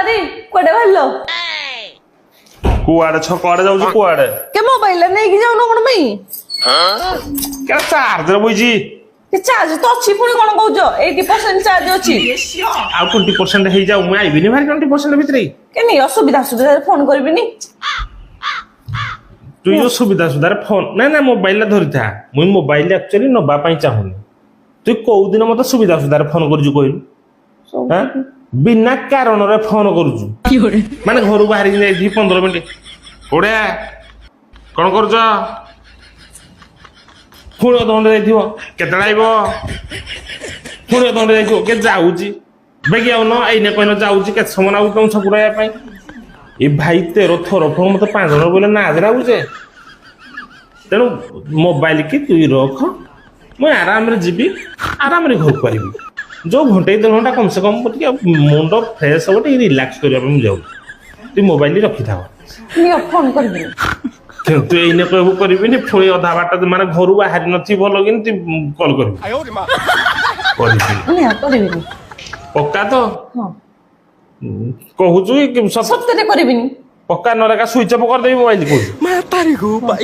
बारी कोडे भालो कुआड़े छकड़े जाऊ कुआड़े के मोबाइल नहीं कि जाऊ न कोन मई क्या चार्जर बुझी के चार्ज तो अछि पुणी कोन कहउछ 80% चार्ज अछि आ 20% हे जाऊ मैं आइबिनी भाई 20% भितरे के नहीं असुविधा सुविधा फोन करबिनी तू यो सुविधा सुधार फोन ना ना मोबाइल धरि था मुई मोबाइल एक्चुअली नबा पई चाहुनी तू को दिन मत सुविधा सुधार फोन करजु कहलु हां बिना कारण रे फोन करजु माने घर बाहर जाई 15 मिनिट ओडे कोन करज पुणी अधघंटे जाइथिबो केतडा आइबो पुणी अधघंटे जाइथिबो के जाउची बेगी आउन एइने कहन जाउची के समय आउ तुम छकुराया पई ए भाई तेरो थोर फोन मत 5 जण बोले ना आजरा बुझे तेणु मोबाइल की तू रख मैं आराम रे जीबी आराम रे घर पाइबी जो घंटे 2 घंटा कम से कम मुंड फ्रेश हो रिलैक्स करिया पे जाऊ तू मोबाइल रखी था नहीं फोन करबिनी तू एइने कहबो करबिनी पुणी अधा बाट माने घरु बाहर नथि भलो कि तू कॉल करबी करबी नहीं करबिनी पक्का तो हां कहूचु कि सब सत्य रे करबिनी पक्का नरेका स्विच ऑफ कर देबी मोबाइल को Mata nih gue, Pak.